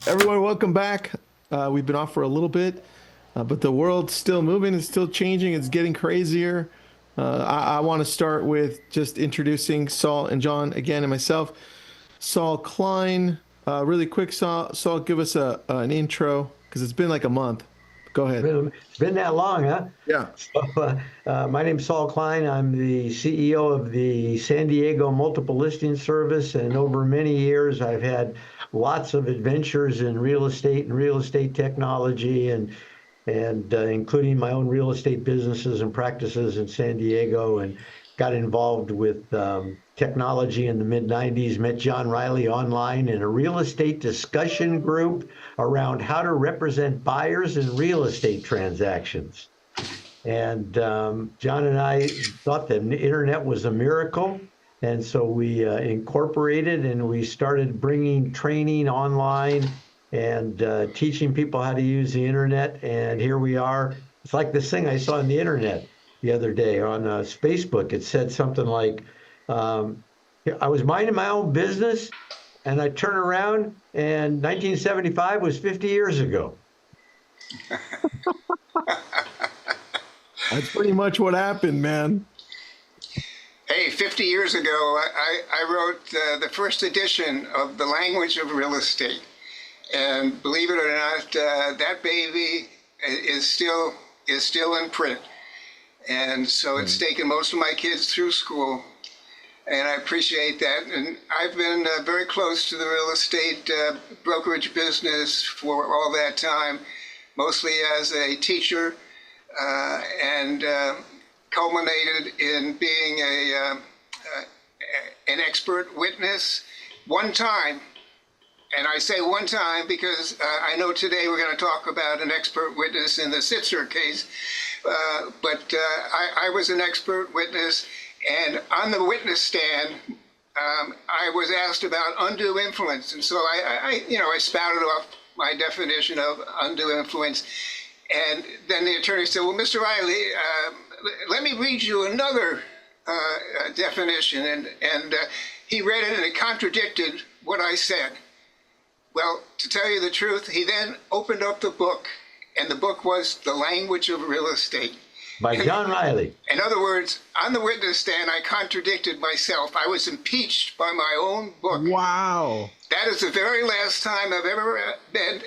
Everyone, welcome back. We've been off for a little bit, but the world's still moving. It's still changing. It's getting crazier. I want to start with just introducing Saul and John again and myself. Saul Klein, really quick, Saul, give us an intro because it's been like a month. Go ahead. It's been that long, huh? Yeah. My name's Saul Klein. I'm the CEO of the San Diego Multiple Listing Service, and over many years, I've had lots of adventures in real estate and real estate technology, and including my own real estate businesses and practices in San Diego, and got involved with technology in the mid 90s, met John Reilly online in a real estate discussion group around how to represent buyers in real estate transactions. And John and I thought the internet was a miracle. And so we incorporated and we started bringing training online and teaching people how to use the internet. And here we are. It's like this thing I saw on the internet the other day on Facebook. It said something like, I was minding my own business and I turn around and 1975 was 50 years ago. That's pretty much what happened, man. Hey, 50 years ago, I wrote the first edition of The Language of Real Estate. And believe it or not, that baby is still in print. And so it's taken most of my kids through school. And I appreciate that. And I've been very close to the real estate brokerage business for all that time, mostly as a teacher, and culminated in being an expert witness one time. And I say one time because I know today we're going to talk about an expert witness in the Sitzer case, but I was an expert witness. And on the witness stand, I was asked about undue influence. And so I spouted off my definition of undue influence. And then the attorney said, well, Mr. Reilly, let me read you another definition. And he read it and it contradicted what I said. Well, to tell you the truth, he then opened up the book, and the book was The Language of Real Estate. By John Reilly. In other words, on the witness stand, I contradicted myself. I was impeached by my own book. Wow. That is the very last time I've ever been.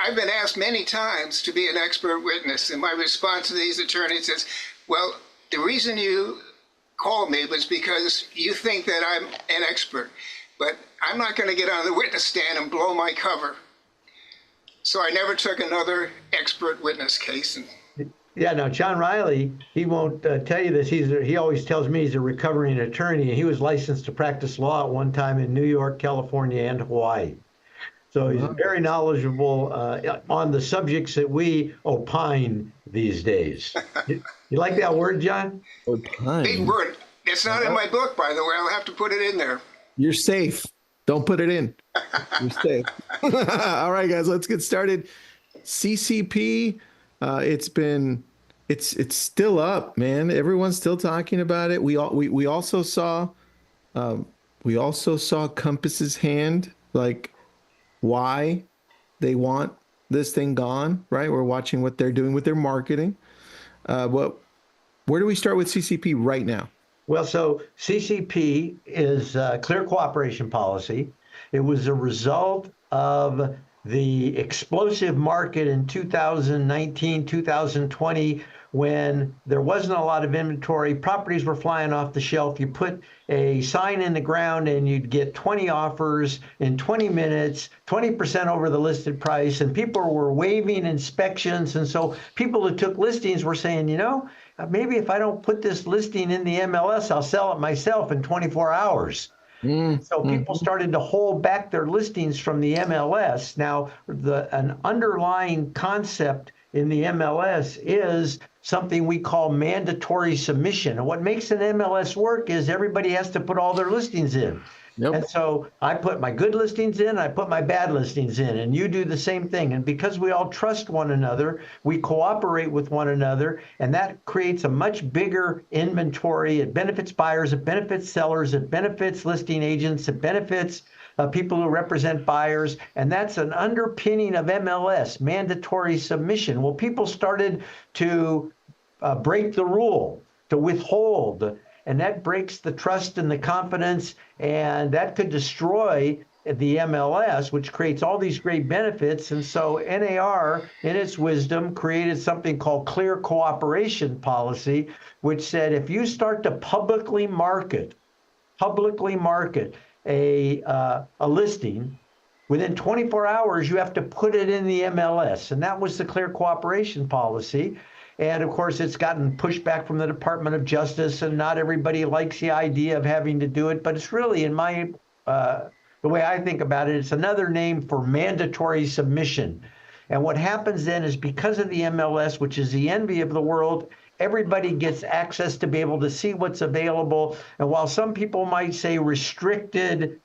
I've been asked many times to be an expert witness, and my response to these attorneys is, well, the reason you called me was because you think that I'm an expert, but I'm not going to get on the witness stand and blow my cover. So I never took another expert witness case. Yeah, now John Reilly, he won't tell you this. He always tells me he's a recovering attorney, and he was licensed to practice law at one time in New York, California, and Hawaii. So he's very knowledgeable on the subjects that we opine these days. You like that word, John? Opine. Big word. It's not in my book, by the way. I'll have to put it in there. You're safe. Don't put it in. You're safe. All right, guys, let's get started. CCP. It's still up, man. Everyone's still talking about it. We also saw Compass's hand, like why they want this thing gone, right? We're watching what they're doing with their marketing. Where do we start with CCP right now? Well, so CCP is clear cooperation policy. It was a result of the explosive market in 2019, 2020, when there wasn't a lot of inventory, properties were flying off the shelf. You put a sign in the ground and you'd get 20 offers in 20 minutes, 20% over the listed price, and people were waiving inspections. And so people who took listings were saying, maybe if I don't put this listing in the MLS, I'll sell it myself in 24 hours. So people started to hold back their listings from the MLS. Now, an underlying concept in the MLS is something we call mandatory submission. And what makes an MLS work is everybody has to put all their listings in. Yep. And so I put my good listings in, I put my bad listings in, and you do the same thing. And because we all trust one another, we cooperate with one another, and that creates a much bigger inventory. It benefits buyers, it benefits sellers, it benefits listing agents, it benefits people who represent buyers, and that's an underpinning of MLS, mandatory submission. Well, people started to break the rule, to withhold, and that breaks the trust and the confidence, and that could destroy the MLS, which creates all these great benefits. And so NAR, in its wisdom, created something called clear cooperation policy, which said if you start to publicly market a listing, within 24 hours, you have to put it in the MLS. And that was the clear cooperation policy. And of course, it's gotten pushback from the Department of Justice, and not everybody likes the idea of having to do it. But it's really, in my the way I think about it, it's another name for mandatory submission. And what happens then is, because of the MLS, which is the envy of the world, everybody gets access to be able to see what's available. And while some people might say restricted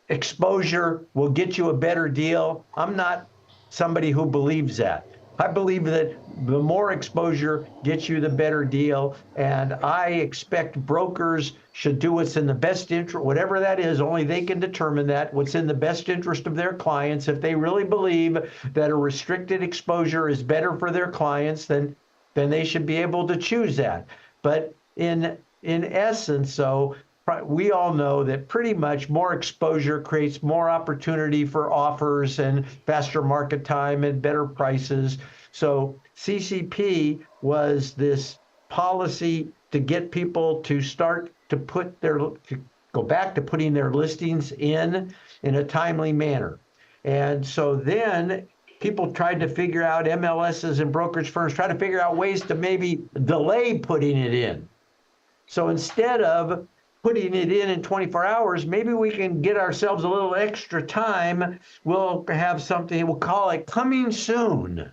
exposure will get you a better deal, I'm not somebody who believes that. I believe that the more exposure gets you the better deal, and I expect brokers should do what's in the best interest, whatever that is, only they can determine that, what's in the best interest of their clients. If they really believe that a restricted exposure is better for their clients, then they should be able to choose that. But in essence, so we all know that pretty much more exposure creates more opportunity for offers and faster market time and better prices. So CCP was this policy to get people to start to go back to putting their listings in a timely manner. And so then people tried to figure out, MLSs and brokerage firms tried to figure out ways to maybe delay putting it in. So instead of putting it in 24 hours, maybe we can get ourselves a little extra time. We'll have something, we'll call it coming soon.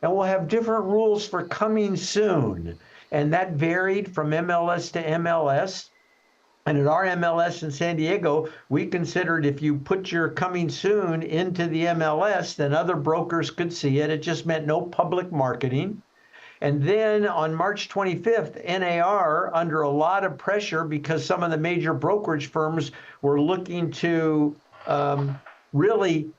And we'll have different rules for coming soon. And that varied from MLS to MLS. And at our MLS in San Diego, we considered if you put your coming soon into the MLS, then other brokers could see it. It just meant no public marketing. And then on March 25th, NAR, under a lot of pressure because some of the major brokerage firms were looking to really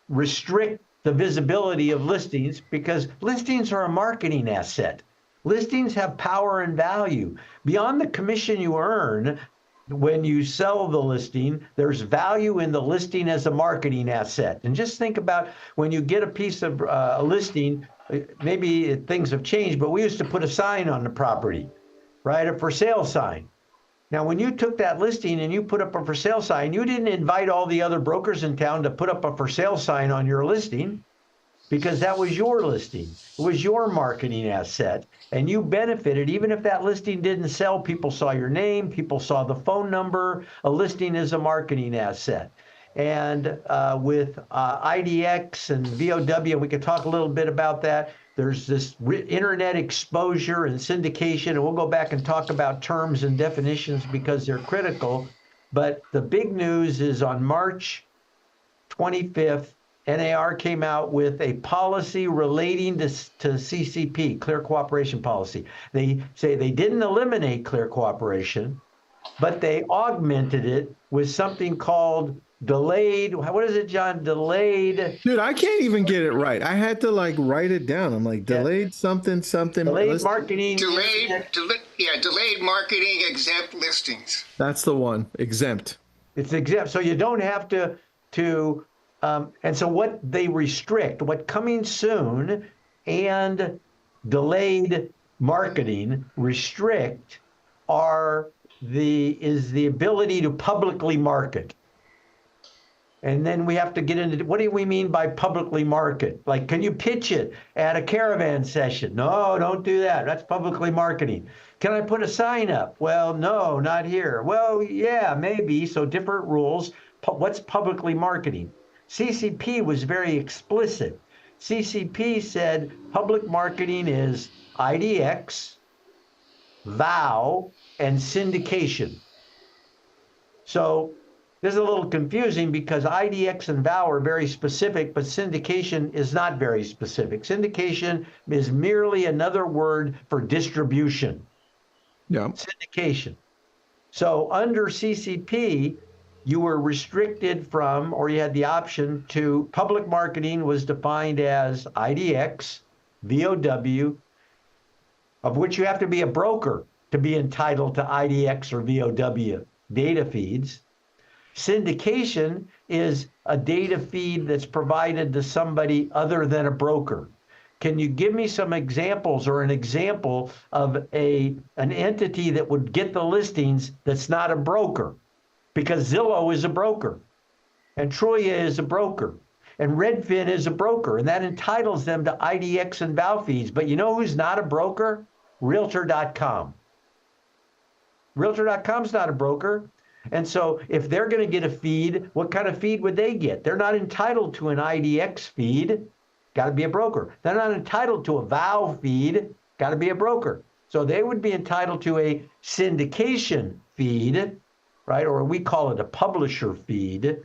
restrict the visibility of listings, because listings are a marketing asset. Listings have power and value. Beyond the commission you earn when you sell the listing, there's value in the listing as a marketing asset. And just think about when you get a piece of a listing, maybe things have changed, but we used to put a sign on the property, right? A for sale sign. Now, when you took that listing and you put up a for sale sign, you didn't invite all the other brokers in town to put up a for sale sign on your listing, because that was your listing. It was your marketing asset, and you benefited. Even if that listing didn't sell, people saw your name, people saw the phone number. A listing is a marketing asset. And with IDX and VOW, we could talk a little bit about that. There's this internet exposure and syndication, and we'll go back and talk about terms and definitions because they're critical. But the big news is on March 25th, NAR came out with a policy relating to CCP, Clear Cooperation Policy. They say they didn't eliminate clear cooperation, but they augmented it with something called delayed, what is it, John? Delayed. Dude, I can't even get it right. I had to like write it down. I'm like, delayed something. Delayed marketing. Delayed marketing exempt listings. That's the one, exempt. It's exempt. So you don't have to and so what they restrict, what coming soon and delayed marketing restrict is the ability to publicly market. And then we have to get into, what do we mean by publicly market? Like, can you pitch it at a caravan session? No, don't do that. That's publicly marketing. Can I put a sign up? Well, no, not here. Well, yeah, maybe. So different rules. What's publicly marketing? CCP was very explicit. CCP said public marketing is IDX, VOW, and syndication. So this is a little confusing because IDX and VOW are very specific, but syndication is not very specific. Syndication is merely another word for distribution. Yeah. Syndication. So under CCP, you were restricted from, or you had the option to, public marketing was defined as IDX, VOW, of which you have to be a broker to be entitled to IDX or VOW data feeds. Syndication is a data feed that's provided to somebody other than a broker. Can you give me some examples or an example of an entity that would get the listings that's not a broker? Because Zillow is a broker, and Troya is a broker, and Redfin is a broker, and that entitles them to IDX and VOW feeds. But you know who's not a broker? Realtor.com. Realtor.com is not a broker. And so if they're going to get a feed, what kind of feed would they get? They're not entitled to an IDX feed. Got to be a broker. They're not entitled to a VOW feed. Got to be a broker. So they would be entitled to a syndication feed, right? Or we call it a publisher feed.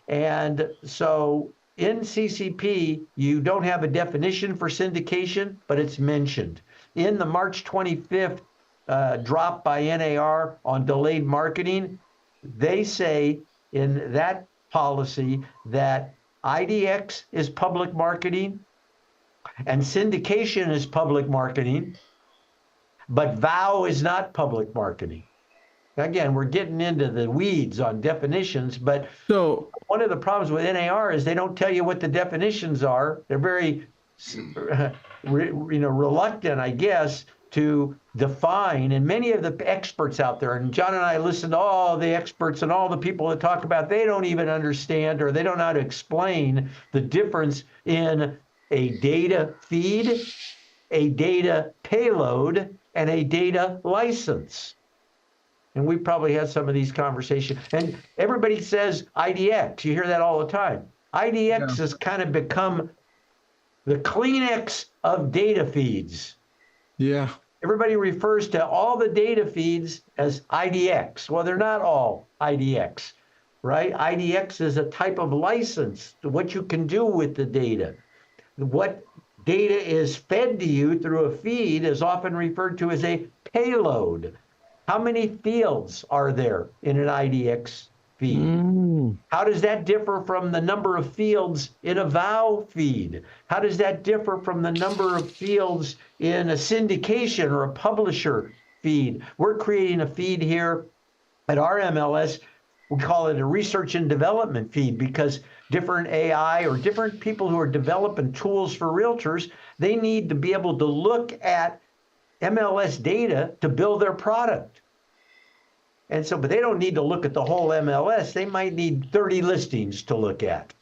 And so in CCP, you don't have a definition for syndication, but it's mentioned. In the March 25th drop by NAR on delayed marketing, they say in that policy that IDX is public marketing and syndication is public marketing, but VOW is not public marketing. Again, we're getting into the weeds on definitions, but So one of the problems with NAR is they don't tell you what the definitions are. They're very, reluctant, I guess, to define. And many of the experts out there, and John and I listen to all the experts and all the people that talk about, they don't even understand, or they don't know how to explain the difference in a data feed, a data payload, and a data license. And we probably had some of these conversations. And everybody says IDX. You hear that all the time. IDX has kind of become the Kleenex of data feeds. yeah. Everybody refers to all the data feeds as IDX. Well, they're not all IDX, right? IDX is a type of license to what you can do with the data. What data is fed to you through a feed is often referred to as a payload. How many fields are there in an IDX feed? How does that differ from the number of fields in a VOW feed? How does that differ from the number of fields in a syndication or a publisher feed? We're creating a feed here at our MLS. We call it a research and development feed because different AI or different people who are developing tools for realtors, they need to be able to look at MLS data to build their product. And so, but they don't need to look at the whole MLS. They might need 30 listings to look at.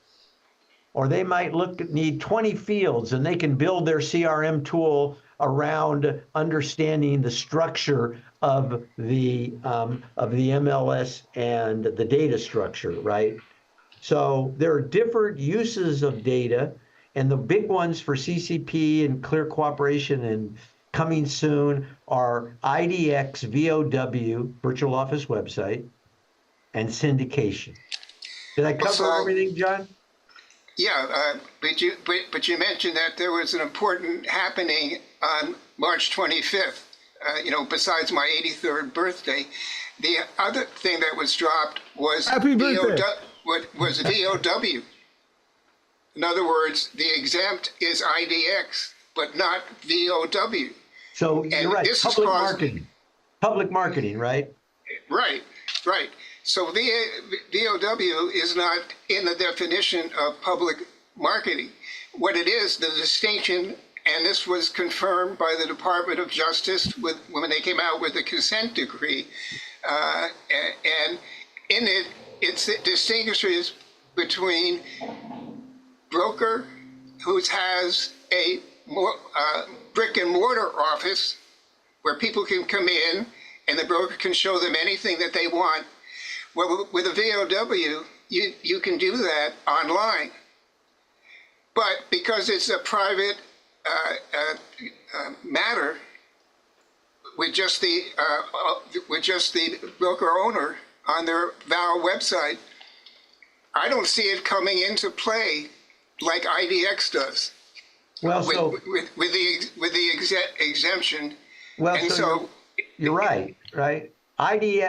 Or they might need 20 fields, and they can build their CRM tool around understanding the structure of the MLS and the data structure, right? So there are different uses of data, and the big ones for CCP and clear cooperation and coming soon are IDX, VOW, virtual office website, and syndication. Did I cover everything, John? Yeah, but you mentioned that there was an important happening on March 25th. Besides my 83rd birthday, the other thing that was dropped was Happy birthday. Was VOW. In other words, the exempt is IDX, but not VOW. So you're right. Public marketing, right? Right. So VOW is not in the definition of public marketing. What it is, the distinction, and this was confirmed by the Department of Justice when they came out with the consent decree, and in it, it distinguishes between broker who has a brick and mortar office where people can come in and the broker can show them anything that they want. Well, with a VOW, you can do that online. But because it's a private matter with just the broker owner on their VOW website, I don't see it coming into play like IDX does. Well, with the exemption. Well, and so you're right.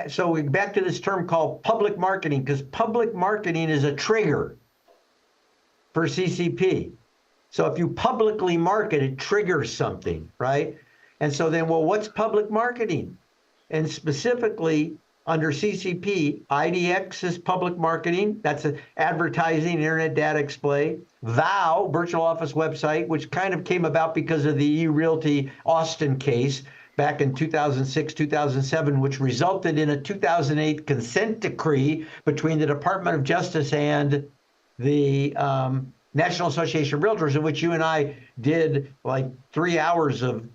So we back to this term called public marketing, because public marketing is a trigger for CCP. So if you publicly market, it triggers something, right? And so then, well, what's public marketing? And specifically under CCP, IDX is public marketing. That's advertising, internet data display. VOW, virtual office website, which kind of came about because of the eRealty Austin case back in 2006, 2007, which resulted in a 2008 consent decree between the Department of Justice and the National Association of Realtors, in which you and I did like 3 hours of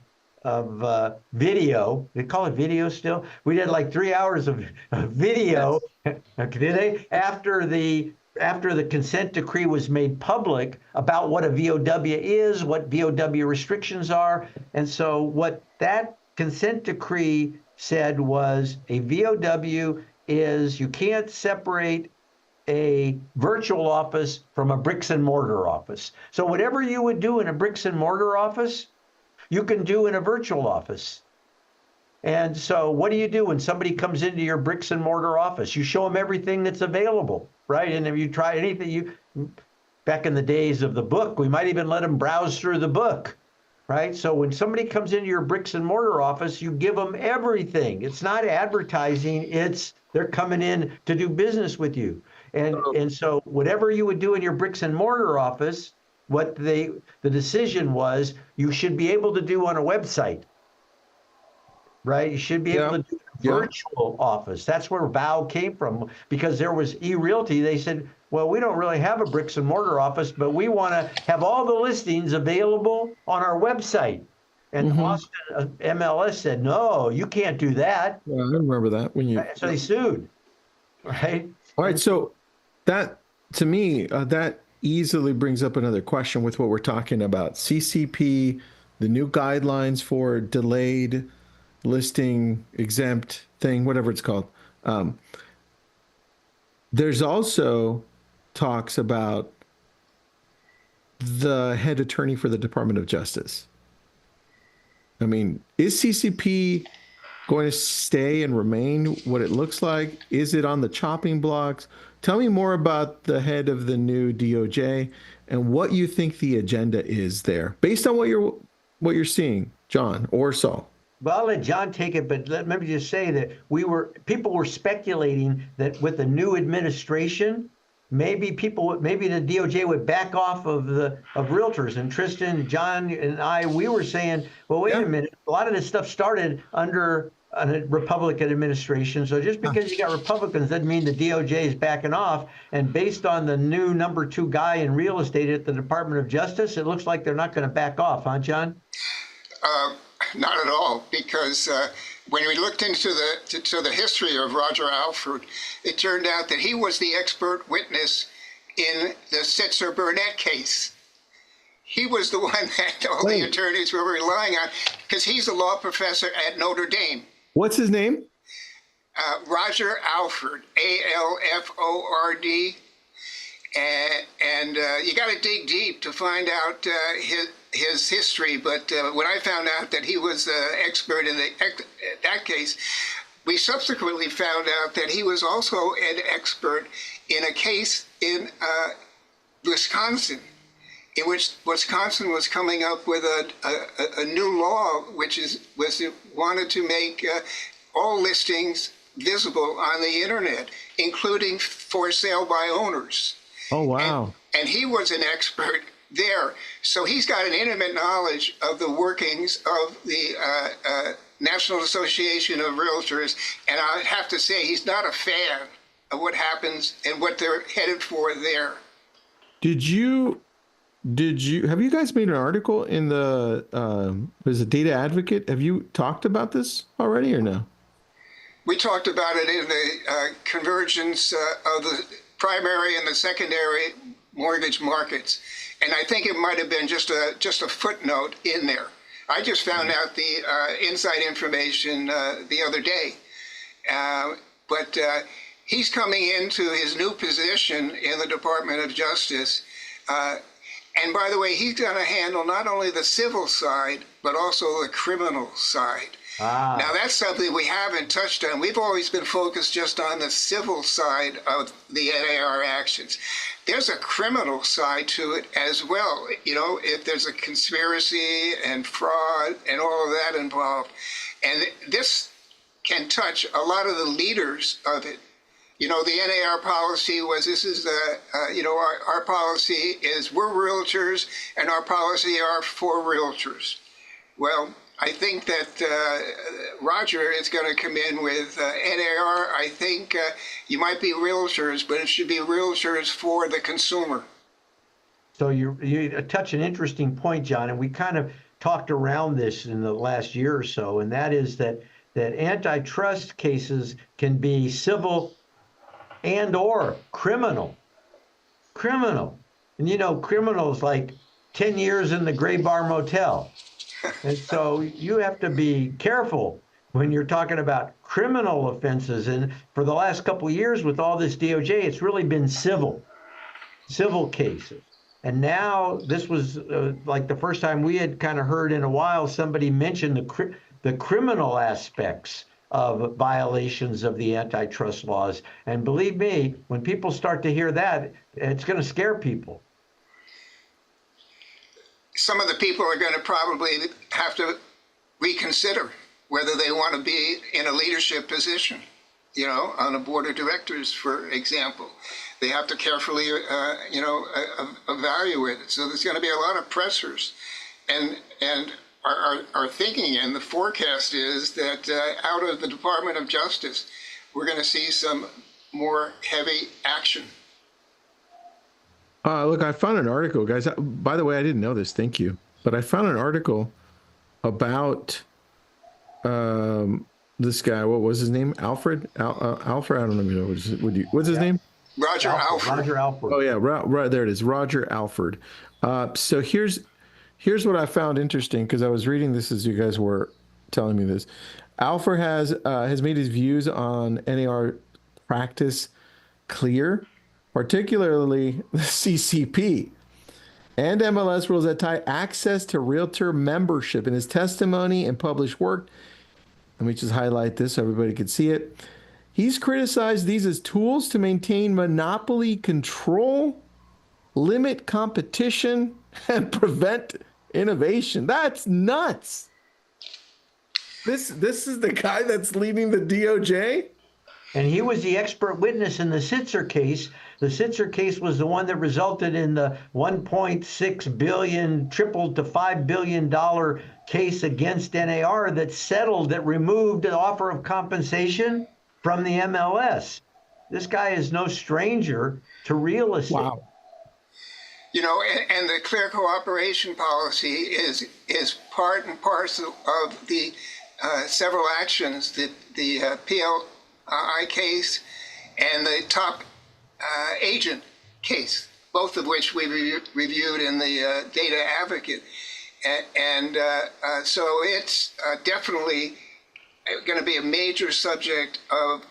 video. They call it video still. We did like 3 hours of video. Yes. Did they? After the consent decree was made public about what a VOW is, what VOW restrictions are, and so what that consent decree said was a VOW is you can't separate a virtual office from a bricks and mortar office. So whatever you would do in a bricks and mortar office, you can do in a virtual office. And so what do you do when somebody comes into your bricks and mortar office? You show them everything that's available, right? And if you try anything, back in the days of the book, we might even let them browse through the book, right? So when somebody comes into your bricks and mortar office, you give them everything. It's not advertising, it's they're coming in to do business with you. And so whatever you would do in your bricks and mortar office, what the decision was, you should be able to do on a website, right? You should be able to do a virtual office. That's where VOW came from, because there was eRealty. They said, well, we don't really have a bricks and mortar office, but we want to have all the listings available on our website. And Austin MLS said, no, you can't do that. Yeah, I remember that when you. So they sued, right? All right, so that, to me, that easily brings up another question with what we're talking about. CCP, the new guidelines for delayed listing, exempt thing, whatever it's called. There's also talks about the head attorney for the Department of Justice. I mean, is CCP going to stay and remain what it looks like? Is it on the chopping blocks? Tell me more about the head of the new DOJ and what you think the agenda is there, based on what you're seeing, John or Saul. Well, I'll let John take it, but let me just say that people were speculating that with the new administration, maybe the DOJ would back off of realtors. And Tristan, John, and I, we were saying, well, wait a minute. A lot of this stuff started under a Republican administration. So just because you got Republicans doesn't mean the DOJ is backing off. And based on the new #2 guy in real estate at the Department of Justice, it looks like they're not going to back off, huh, John? Not at all, because when we looked into the history of Roger Alford, it turned out that he was the expert witness in the Sitzer-Burnett case. He was the one that all the attorneys were relying on, because he's a law professor at Notre Dame. What's his name? Roger Alford, A-L-F-O-R-D. And you got to dig deep to find out his history. But when I found out that he was an expert in that case, we subsequently found out that he was also an expert in a case in Wisconsin, in which Wisconsin was coming up with a new law, which wanted to make all listings visible on the internet, including for sale by owners. Oh, wow. And he was an expert there. So he's got an intimate knowledge of the workings of the National Association of Realtors. And I have to say, he's not a fan of what happens and what they're headed for there. Have you guys made an article in there's a Data Advocate? Have you talked about this already or no? We talked about it in the convergence of the primary and the secondary mortgage markets, and I think it might have been just a footnote in there. I just found out the inside information the other day, but he's coming into his new position in the Department of Justice, and by the way, he's going to handle not only the civil side but also the criminal side. Now, that's something we haven't touched on. We've always been focused just on the civil side of the NAR actions. There's a criminal side to it as well. You know, if there's a conspiracy and fraud and all of that involved. And this can touch a lot of the leaders of it. You know, the NAR policy was, this is you know, our policy is we're realtors and our policy are for realtors. Well, I think that Roger is going to come in with NAR. I think you might be realtors, but it should be realtors for the consumer. So you touch an interesting point, John, and we kind of talked around this in the last year or so, and that is that antitrust cases can be civil and or criminal. And you know, criminals like 10 years in the Gray Bar Motel. And so you have to be careful when you're talking about criminal offenses. And for the last couple of years with all this DOJ, it's really been civil cases. And now this was like the first time we had kind of heard in a while somebody mention the criminal aspects of violations of the antitrust laws. And believe me, when people start to hear that, it's going to scare people. Some of the people are going to probably have to reconsider whether they want to be in a leadership position, you know, on a board of directors, for example. They have to carefully, you know, evaluate it. So there's going to be a lot of pressures. And our thinking and the forecast is that out of the Department of Justice, we're going to see some more heavy action. Look, I found an article, guys. By the way, I didn't know this. Thank you. But I found an article about this guy. What was his name? Alfred? Alfred? I don't know. What's his name? Roger Alford. Roger Alford. Oh, yeah. Right there it is. Roger Alford. So here's what I found interesting, because I was reading this as you guys were telling me this. Alford has made his views on NAR practice clear, particularly the CCP and MLS rules that tie access to realtor membership. In his testimony and published work, let me just highlight this so everybody can see it. He's criticized these as tools to maintain monopoly control, limit competition, and prevent innovation. That's nuts. This is the guy that's leading the DOJ? And he was the expert witness in the Sitzer case. The Sitzer case was the one that resulted in the $1.6 billion, tripled to $5 billion case against NAR that settled, that removed the offer of compensation from the MLS. This guy is no stranger to real estate. Wow. You know, and the clear cooperation policy is part and parcel of the several actions that the PLI case and the top agent case, both of which we reviewed in the Data Advocate. And so it's definitely going to be a major subject of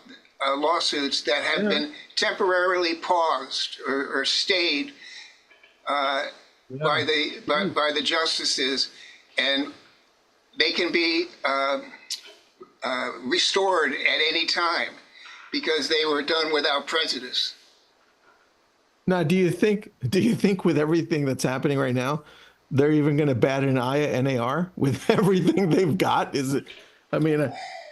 lawsuits that have been temporarily paused or stayed by the justices, and they can be restored at any time because they were done without prejudice. Now, do you think with everything that's happening right now, they're even going to bat an eye at NAR with everything they've got? I mean,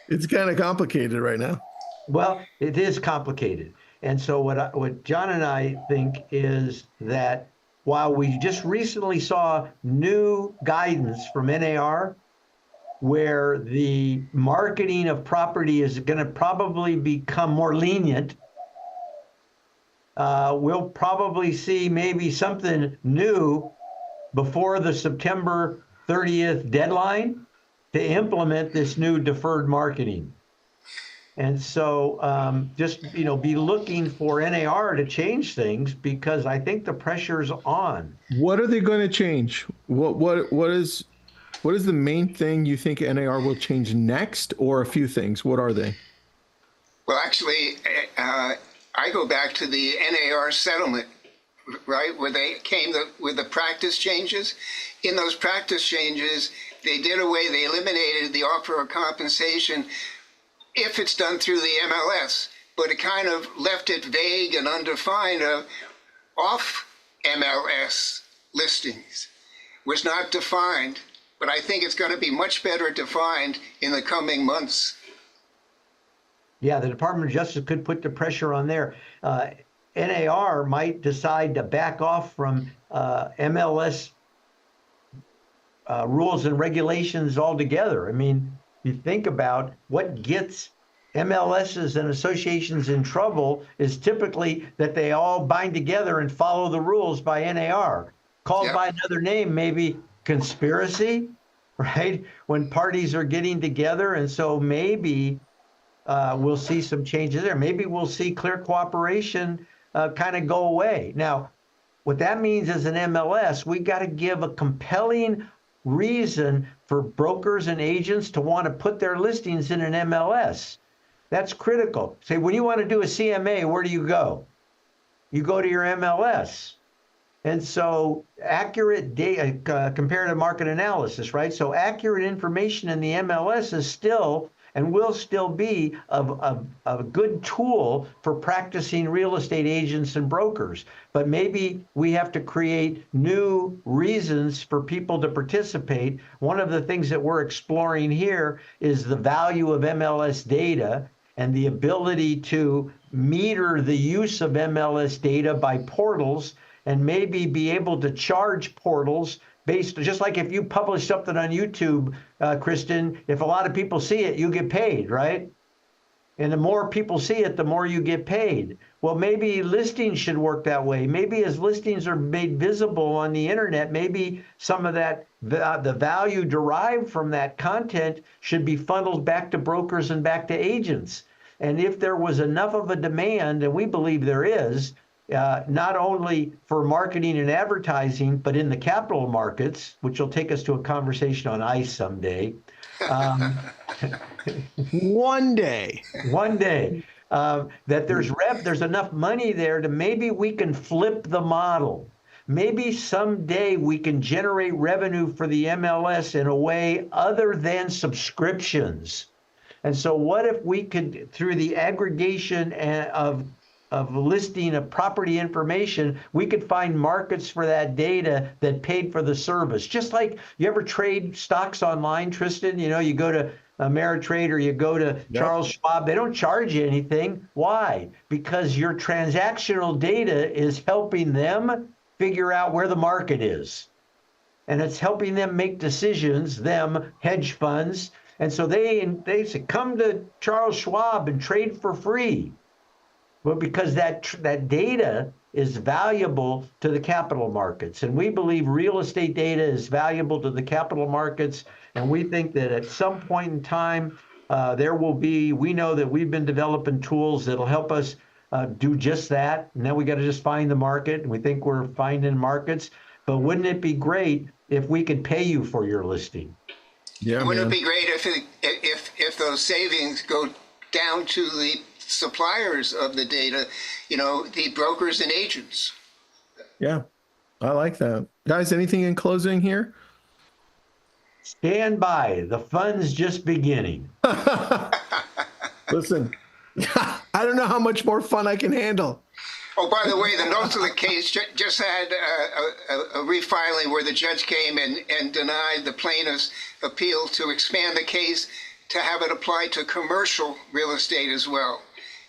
it's kind of complicated right now. Well, it is complicated. And so what John and I think is that while we just recently saw new guidance from NAR, where the marketing of property is going to probably become more lenient, we'll probably see maybe something new before the September 30th deadline to implement this new deferred marketing. And so just, be looking for NAR to change things, because I think the pressure's on. What are they going to change? What is the main thing you think NAR will change next, or a few things? What are they? Well, actually, I go back to the NAR settlement, right, where they came with the practice changes. In those practice changes, they eliminated the offer of compensation if it's done through the MLS, but it kind of left it vague and undefined off MLS listings was not defined, but I think it's going to be much better defined in the coming months. Yeah, the Department of Justice could put the pressure on there. NAR might decide to back off from MLS rules and regulations altogether. I mean, you think about what gets MLSs and associations in trouble is typically that they all bind together and follow the rules by NAR. Called by another name, maybe conspiracy, right? When parties are getting together. And so maybe we'll see some changes there. Maybe we'll see clear cooperation kind of go away. Now, what that means as an MLS, we got to give a compelling reason for brokers and agents to want to put their listings in an MLS. That's critical. Say, when you want to do a CMA, where do you go? You go to your MLS. And so accurate data, comparative market analysis, right? So accurate information in the MLS is still and will still be a good tool for practicing real estate agents and brokers. But maybe we have to create new reasons for people to participate. One of the things that we're exploring here is the value of MLS data and the ability to meter the use of MLS data by portals and maybe be able to charge portals based, just like if you publish something on YouTube, Kristen, if a lot of people see it, you get paid, right? And the more people see it, the more you get paid. Well, maybe listings should work that way. Maybe as listings are made visible on the internet, maybe some of that, the value derived from that content should be funneled back to brokers and back to agents. And if there was enough of a demand, and we believe there is, not only for marketing and advertising, but in the capital markets, which will take us to a conversation on ICE someday. One day, that there's enough money there to maybe we can flip the model. Maybe someday we can generate revenue for the MLS in a way other than subscriptions. And so what if we could, through the aggregation of listing of property information, we could find markets for that data that paid for the service. Just like you ever trade stocks online, Tristan, you know, you go to Ameritrade or you go to Charles Schwab, they don't charge you anything. Why? Because your transactional data is helping them figure out where the market is. And it's helping them make decisions, them hedge funds. And so they say, come to Charles Schwab and trade for free. Well, because that data is valuable to the capital markets. And we believe real estate data is valuable to the capital markets. And we think that at some point in time, we know that we've been developing tools that'll help us do just that. And then we got to just find the market. And we think we're finding markets. But wouldn't it be great if we could pay you for your listing? Yeah, wouldn't it be great if those savings go down to the suppliers of the data, you know, the brokers and agents? Yeah, I like that. Guys, anything in closing here? Stand by. The fun's just beginning. Listen, I don't know how much more fun I can handle. Oh, by the way, the notes of the case just had a refiling where the judge came and denied the plaintiff's appeal to expand the case to have it apply to commercial real estate as well.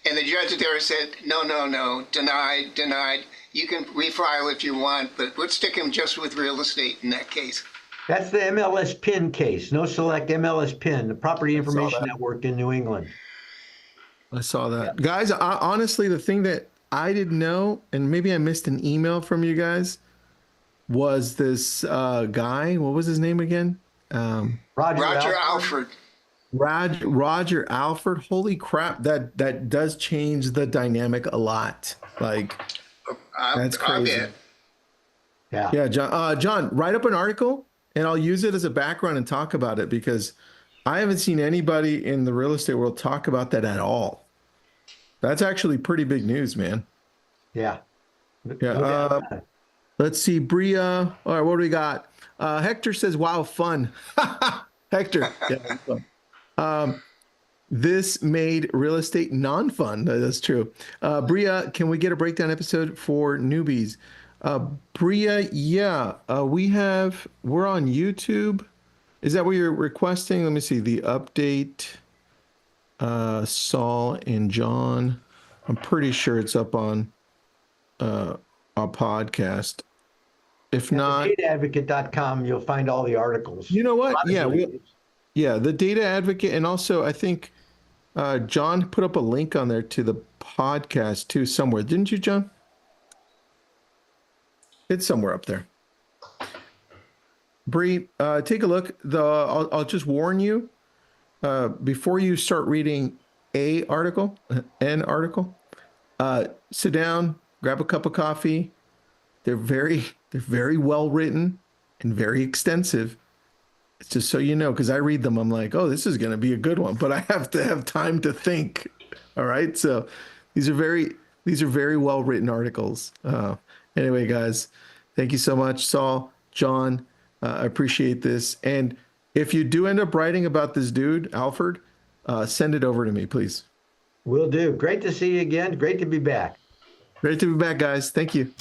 And the judge there said, no, denied. You can refile if you want, but let's stick him just with real estate in that case. That's the MLS PIN case. No select MLS PIN, the Property Information Network in New England. I saw that. Yeah. Guys, honestly, the thing that I didn't know, and maybe I missed an email from you guys, was this guy. What was his name again? Roger Alford. Roger Alford. Holy crap! That does change the dynamic a lot. Like, that's crazy. Yeah, John, write up an article, and I'll use it as a background and talk about it, because I haven't seen anybody in the real estate world talk about that at all. That's actually pretty big news, man. Yeah. Yeah. Let's see, Bria. All right, what do we got? Hector says, "Wow, fun." Hector, yeah, it was fun. This made real estate non-fun. That's true. Bria, can we get a breakdown episode for newbies? Bria, yeah, we're on YouTube. Is that what you're requesting? Let me see the update. Saul and John. I'm pretty sure it's up on our podcast. If not, dataadvocate.com, you'll find all the articles. you know what? Yeah, Honestly, yeah, the data advocate, and also I think John put up a link on there to the podcast too somewhere, didn't you, John? It's somewhere up there. Bree, take a look. I'll just warn you before you start reading an article, sit down, grab a cup of coffee. They're very well written and very extensive. It's just so you know, because I read them, I'm like, oh, this is going to be a good one, but I have to have time to think. All right, so these are very well written articles. Anyway, guys, thank you so much, Saul, John. I appreciate this. And if you do end up writing about this dude, Alford, send it over to me, please. will do. Great to see you again. Great to be back. Great to be back, guys. Thank you.